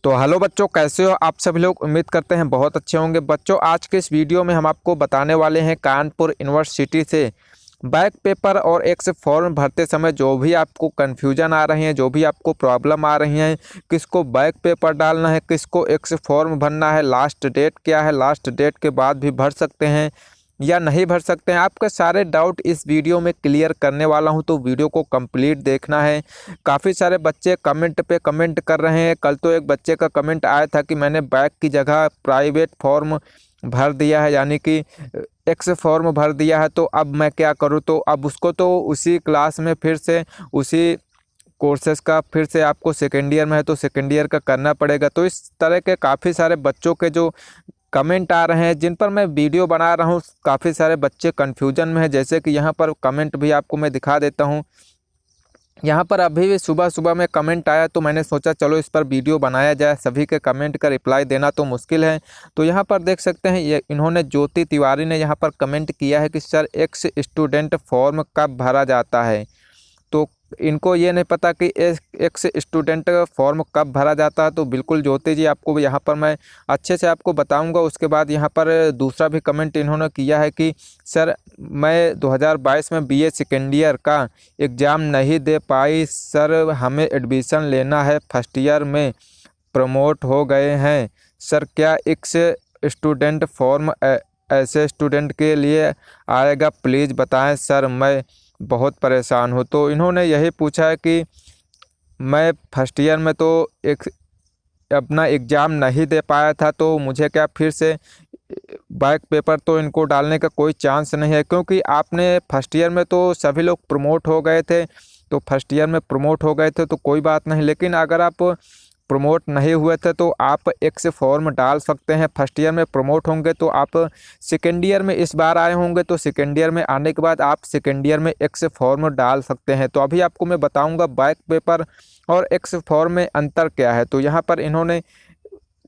तो हेलो बच्चों, कैसे हो आप सभी लोग। उम्मीद करते हैं बहुत अच्छे होंगे। बच्चों, आज के इस वीडियो में हम आपको बताने वाले हैं कानपुर यूनिवर्सिटी से बैक पेपर और एग्जाम फॉर्म भरते समय जो भी आपको कन्फ्यूजन आ रही है, जो भी आपको प्रॉब्लम आ रही हैं, किसको बैक पेपर डालना है, किसको एग्जाम फॉर्म भरना है, लास्ट डेट क्या है, लास्ट डेट के बाद भी भर सकते हैं या नहीं भर सकते हैं, आपके सारे डाउट इस वीडियो में क्लियर करने वाला हूं। तो वीडियो को कंप्लीट देखना है। काफ़ी सारे बच्चे कमेंट पे कमेंट कर रहे हैं। कल तो एक बच्चे का कमेंट आया था कि मैंने बैक की जगह प्राइवेट फॉर्म भर दिया है, यानी कि एक्स फॉर्म भर दिया है, तो अब मैं क्या करूं। तो अब उसको तो उसी क्लास में फिर से उसी कोर्सेज़ का फिर से आपको सेकेंड ईयर में है तो सेकेंड ईयर का करना पड़ेगा। तो इस तरह के काफ़ी सारे बच्चों के जो कमेंट आ रहे हैं, जिन पर मैं वीडियो बना रहा हूं, काफ़ी सारे बच्चे कन्फ्यूजन में हैं। जैसे कि यहाँ पर कमेंट भी आपको मैं दिखा देता हूं। यहाँ पर अभी भी सुबह सुबह में कमेंट आया तो मैंने सोचा चलो इस पर वीडियो बनाया जाए। सभी के कमेंट का रिप्लाई देना तो मुश्किल है। तो यहाँ पर देख सकते हैं, ये इन्होंने ज्योति तिवारी ने यहाँ पर कमेंट किया है कि सर एक्स स्टूडेंट फॉर्म कब भरा जाता है। तो इनको ये नहीं पता कि एक्स स्टूडेंट फॉर्म कब भरा जाता है। तो बिल्कुल ज्योति जी, आपको यहाँ पर मैं अच्छे से आपको बताऊंगा। उसके बाद यहाँ पर दूसरा भी कमेंट इन्होंने किया है कि सर मैं 2022 में बीए सेकेंड ईयर का एग्ज़ाम नहीं दे पाई सर, हमें एडमिशन लेना है, फर्स्ट ईयर में प्रमोट हो गए हैं सर, क्या एक्स स्टूडेंट फॉर्म ऐसे स्टूडेंट के लिए आएगा, प्लीज़ बताएं सर, मैं बहुत परेशान हूँ। तो इन्होंने यही पूछा है कि मैं फर्स्ट ईयर में तो एक अपना एग्ज़ाम नहीं दे पाया था, तो मुझे क्या फिर से बैक पेपर तो इनको डालने का कोई चांस नहीं है, क्योंकि आपने फर्स्ट ईयर में तो सभी लोग प्रमोट हो गए थे। तो फर्स्ट ईयर में प्रमोट हो गए थे तो कोई बात नहीं, लेकिन अगर आप प्रमोट नहीं हुए थे तो आप एक्स फॉर्म डाल सकते हैं। फर्स्ट ईयर में प्रमोट होंगे तो आप सेकेंड ईयर में इस बार आए होंगे, तो सेकेंड ईयर में आने के बाद आप सेकेंड ईयर में एक्स फॉर्म डाल सकते हैं। तो अभी आपको मैं बताऊंगा बैक पेपर और एक्स फॉर्म में अंतर क्या है। तो यहाँ पर इन्होंने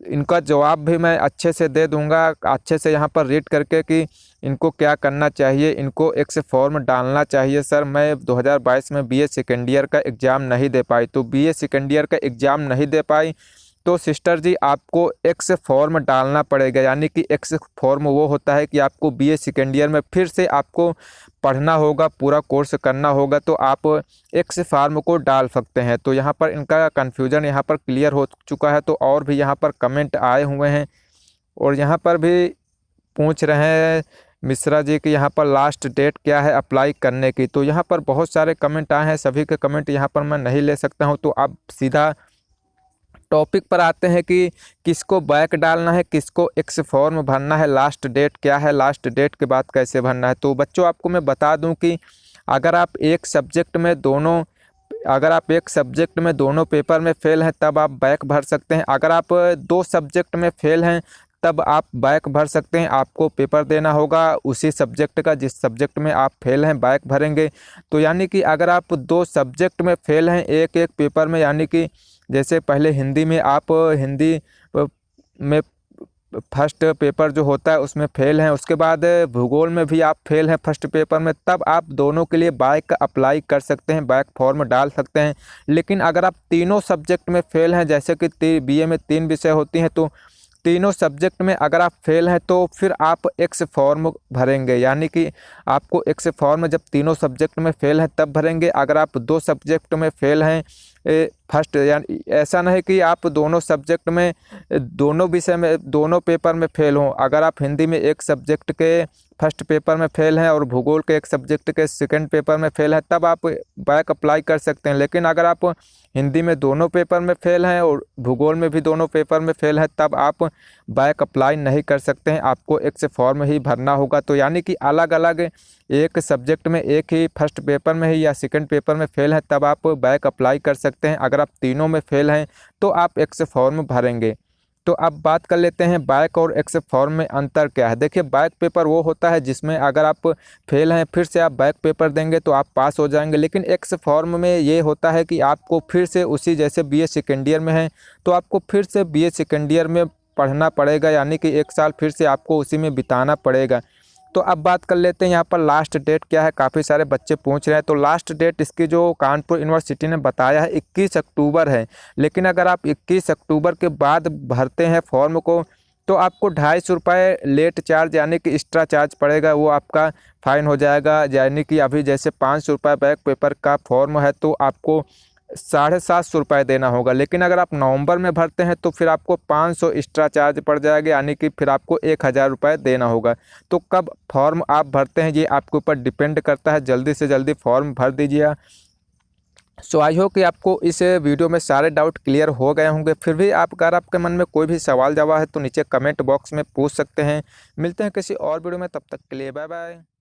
इनका जवाब भी मैं अच्छे से दे दूंगा, अच्छे से यहाँ पर रीड करके कि इनको क्या करना चाहिए। इनको एक्स फॉर्म डालना चाहिए सर, मैं 2022 में बीए सेकेंड ईयर का एग्ज़ाम नहीं दे पाई। तो बीए सेकेंड ईयर का एग्ज़ाम नहीं दे पाई तो सिस्टर जी आपको एक्स फॉर्म डालना पड़ेगा। यानी कि एक्स फॉर्म वो होता है कि आपको बीए सेकेंड ईयर में फिर से आपको पढ़ना होगा, पूरा कोर्स करना होगा, तो आप एक्स फॉर्म को डाल सकते हैं। तो यहाँ पर इनका कन्फ्यूजन यहाँ पर क्लियर हो चुका है। तो और भी यहाँ पर कमेंट आए हुए हैं और यहाँ पर भी पूछ रहे हैं मिश्रा जी कि यहाँ पर लास्ट डेट क्या है अप्लाई करने की। तो यहाँ पर बहुत सारे कमेंट आए हैं, सभी के कमेंट यहाँ पर मैं नहीं ले सकता हूँ। तो अब सीधा टॉपिक पर आते हैं कि किसको बैक डालना है, किसको एक्स फॉर्म भरना है, लास्ट डेट क्या है, लास्ट डेट के बाद कैसे भरना है। तो बच्चों, आपको मैं बता दूं कि अगर आप एक सब्जेक्ट में दोनों पेपर में फेल हैं तब आप बैक भर सकते हैं। अगर आप दो सब्जेक्ट में फेल हैं तब आप बैक भर सकते हैं। आपको पेपर देना होगा उसी सब्जेक्ट का जिस सब्जेक्ट में आप फेल हैं, बैक भरेंगे। तो यानी कि अगर आप दो सब्जेक्ट में फेल हैं एक एक पेपर में, यानी कि जैसे पहले हिंदी में आप हिंदी में फर्स्ट पेपर जो होता है उसमें फेल हैं, उसके बाद भूगोल में भी आप फेल हैं फर्स्ट पेपर में, तब आप दोनों के लिए बैक अप्लाई कर सकते हैं, बैक फॉर्म डाल सकते हैं। लेकिन अगर आप तीनों सब्जेक्ट में फेल हैं, जैसे कि बीए में 3 विषय होती हैं, तो तीनों सब्जेक्ट में अगर आप फेल हैं तो फिर आप एक्स फॉर्म भरेंगे। यानी कि आपको एक्स फॉर्म जब तीनों सब्जेक्ट में फेल हैं तब भरेंगे। अगर आप दो सब्जेक्ट में फेल हैं फर्स्ट, यानी ऐसा नहीं कि आप दोनों सब्जेक्ट में दोनों विषय में दोनों पेपर में फेल हों। अगर आप हिंदी में एक सब्जेक्ट के फर्स्ट पेपर में फेल हैं और भूगोल के एक सब्जेक्ट के सेकंड पेपर में फेल हैं तब आप बैक अप्लाई कर सकते हैं। लेकिन अगर आप हिंदी में दोनों पेपर में फेल हैं और भूगोल में भी दोनों पेपर में फेल हैं तब आप बैक अप्लाई नहीं कर सकते हैं, आपको एक्स फॉर्म ही भरना होगा। तो यानी कि अलग अलग एक सब्जेक्ट में एक ही फर्स्ट पेपर में ही या सेकंड पेपर में फेल है तब आप बैक अप्लाई कर सकते हैं। अगर आप तीनों में फेल हैं तो आप एक्स फॉर्म भरेंगे। तो अब बात कर लेते हैं बैक और एक्स फॉर्म में अंतर क्या है। देखिए, बैक पेपर वो होता है जिसमें अगर आप फेल हैं फिर से आप बैक पेपर देंगे तो आप पास हो जाएंगे। लेकिन एक्स फॉर्म में ये होता है कि आपको फिर से उसी, जैसे बीए सेकेंड ईयर में है तो आपको फिर से बीए सेकेंड ईयर में पढ़ना पड़ेगा, यानी कि एक साल फिर से आपको उसी में बिताना पड़ेगा। तो अब बात कर लेते हैं यहाँ पर लास्ट डेट क्या है, काफ़ी सारे बच्चे पूछ रहे हैं। तो लास्ट डेट इसकी जो कानपुर यूनिवर्सिटी ने बताया है 21 अक्टूबर है। लेकिन अगर आप 21 अक्टूबर के बाद भरते हैं फॉर्म को तो आपको 250 रुपये लेट चार्ज यानी कि एक्स्ट्रा चार्ज पड़ेगा, वो आपका फ़ाइन हो जाएगा। यानी कि अभी जैसे 500 रुपये बैक पेपर का फॉर्म है तो आपको 750 रुपये देना होगा। लेकिन अगर आप नवंबर में भरते हैं तो फिर आपको 500 एक्स्ट्रा चार्ज पड़ जाएगा, यानी कि फिर आपको 1000 रुपये देना होगा। तो कब फॉर्म आप भरते हैं ये आपके ऊपर डिपेंड करता है, जल्दी से जल्दी फॉर्म भर दीजिए। सो आई होप कि आपको इस वीडियो में सारे डाउट क्लियर हो गए होंगे। फिर भी अगर आपके मन में कोई भी सवाल जवाब है तो नीचे कमेंट बॉक्स में पूछ सकते हैं। मिलते हैं किसी और वीडियो में, तब तक के लिए बाय बाय।